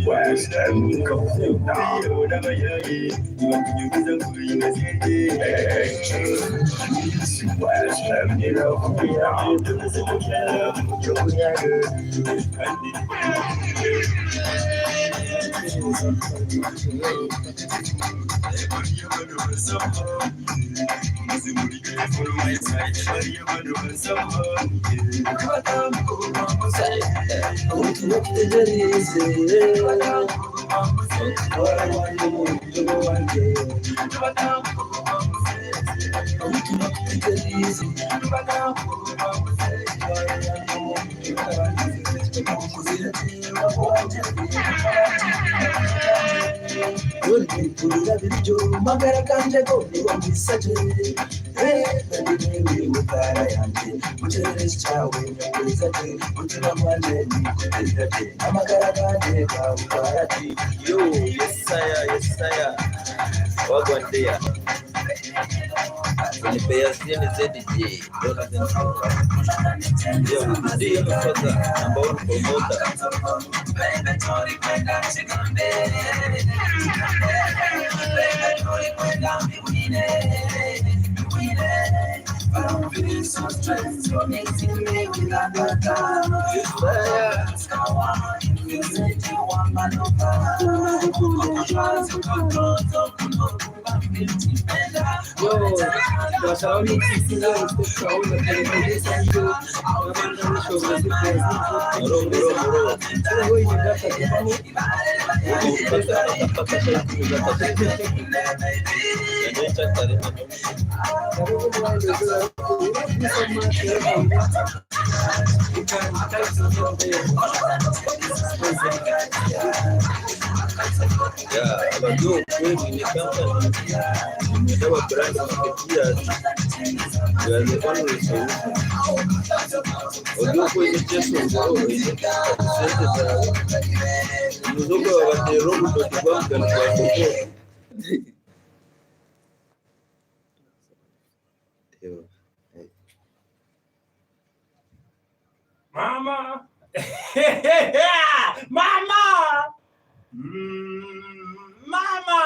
West and Mama! Mama! Mama!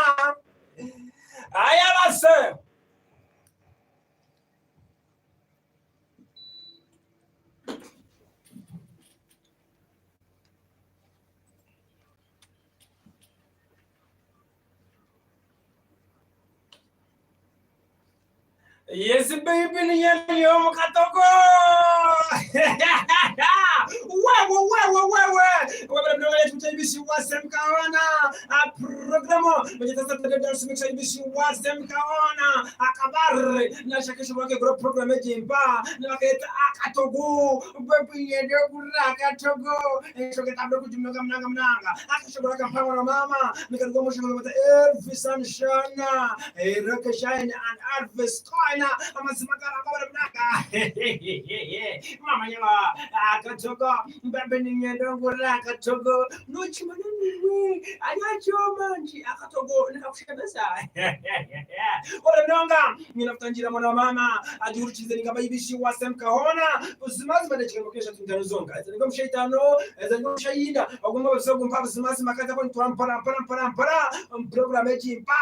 Aya base! Yes baby ni yo mukatoko. Wewe ndio tutabisi wasem kaona programo mwenye sasa tutaenda simikisha ibisi wasem kaona akabari na shakisho wake group program jimba na kaita akatogo baby yende kuraka togo shoke tablo kujumanga mnanga akishobora kampanga na mama nikagoma shobora mata Elvis Sunshine Rock Shine and Elvis Coina amazima karabara mnanga mama yawa akatogo baby nyendo kuraka togo nuchi manini anyachoma nchi akatogo nikakushebesa wala mnanga ninafutanjira mwana mama ajuruchize nikaba ibishi wasem kahona uzimazima ndechikemokesha tuntanozonga niko mshaitano niko mshayida agomba basogo mpaba zimazi makata kwa ntwampara program ejimpa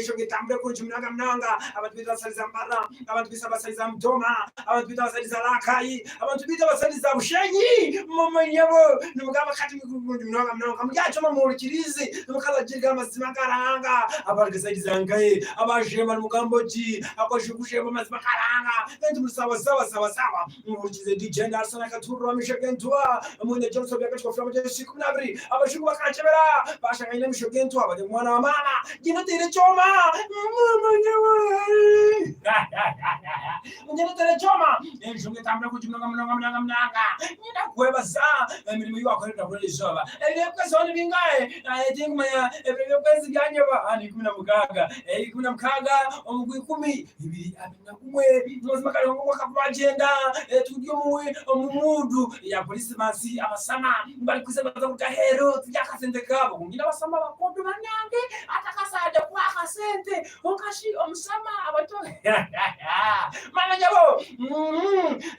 shoge tambre ko jumnanga mnanga abantu bita basaliza mbara abantu bisa basaliza mtoma abantu bita basaliza lakai abantu bita basaliza bushenyi mama nyabo nimugaba kati mnanga mujachoma mu rukirizi nimukala jirga mazima karanga abargasaliza ngai abashema mugamboji akoshugushe mazima karanga ndi musawa sawa murukize DJ Nelson akaturo mishegentwa mwene Johnson yakachwa from the siku nabri abashugu bakachebera bashanganye mishegentwa bade mwana wa mama gino tere choma mama nyawe ngene tere choma njunge tambra kujumanga mnanga nina kwebaza mirimo yakorera kuri izoba ebyo zone bingaye think maya ebyo kwezi byanyeba ani 16 omugwi 10 ibiri abina kumwe nozima kale ngo akabagenda tudio muwe mumudu ya polisi masi abasama bali kusema kutahero tujakasente kabo ngina basama bakodo banyange atakasade kwa kasente onkashi omusama abato mana jabo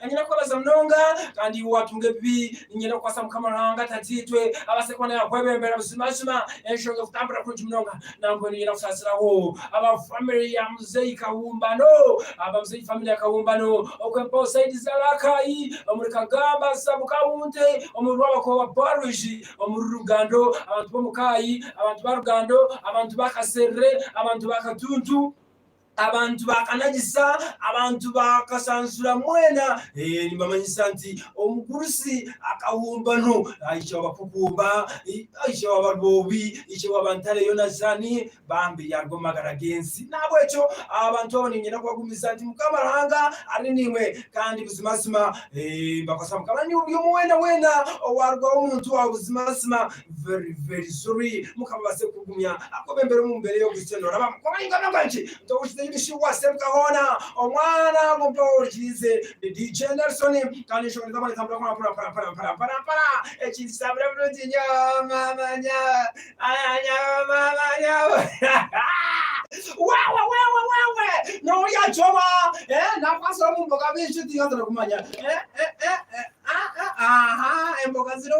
anyina kwa bazamnonga kandi watunge bi nyina kwa samkamaranga tatitwe abasekwana yakwebembera busimasima enshoga kutambura kuri jumnonga nango nyina kusasiraho aba family ya muzei Kahumbano aba muzei family ya Kahumbano okwempo saidi zalakai omuri Kagamba sabukawunte omuri wabako wa Parish omuri Rugando abantu bomukayi abantu barugando abantu bakaserre abantu bakatuntu abantu bakanagisa abantu bakasansura mwena nimamanyisa nti omukurusi Akahumbano aisha wapukumba aisha wababobi aisha wabantale yonazani bambi yargomagara gensi nabwecho abantu aboningena kwagumiza nti mukamaranga ari niwe kandi buzimasima bakasama kabani uyo mwena warwa umuntu wa buzimasima very sorry mukabase kugumya akobembere mu mbere yo gusenora bamukomayingana nganje ndobushite ibishi wasem kahona omwana mumporjize DJ Nelson kandi shobora zamani tambura kwa para ekisabre brudinya mama nya wewe no ya choma na paso mu mboga bishi tiyo kumanya emboga ziro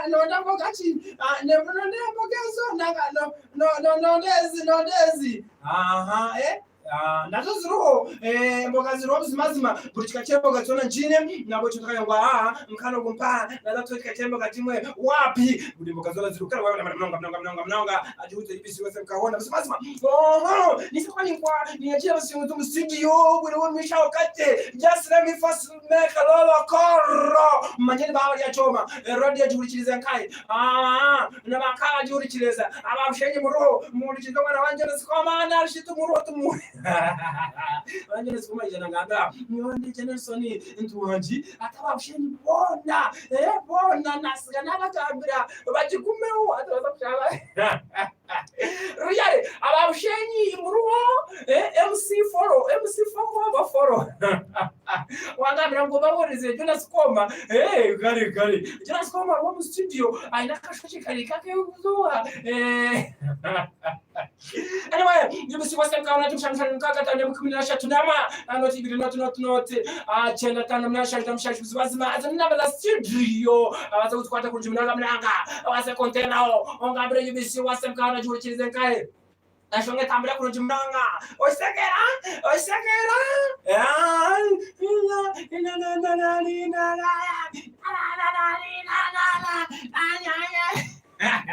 no ndamboga chi nebuno ndambogezo nanga no ndezi nazo ziro mboga ziro bizimazima buchika chembo gatona nchine nabo chotaka ngwa mkano gumpa nazo tutika chembo gatimwe wapi budi mboga zola zirukana wewe mnanga ajuze ibisi wese mkaona bizimazima nisi kwa ni ajira basi mtu studio budi wamisha wakati just let me first make a lot of call manyeni bawa ya choma rodi ya jurichiliza nkai na bakala jurichiliza abamshenye muro murichizo mwana wanje sikoma na rishitu muro tumu wanje nisikoma ijana nganga niwande Nelson ntuwanji atababushenye bona nasiga nabatambira bajikumeo atabaza kushaba ruyare ababushenye muruho MC4 baforo wangambira ngo baborize Jonas Koma kari Jonas Koma wo mu studio aina kashoche kari kake uzuwa anyway yubusi wasem kaona tumshamshana mkaka tande mkuminasha tunama anoti bili not chenda tanda mnasha tamshashi bizibazima azanina bala studio abaza kutukwata kunjumnanga mnanga abase container ongambira yubusi wasem kaona jurichirize nkae ashonge tambira kunjumnanga osekera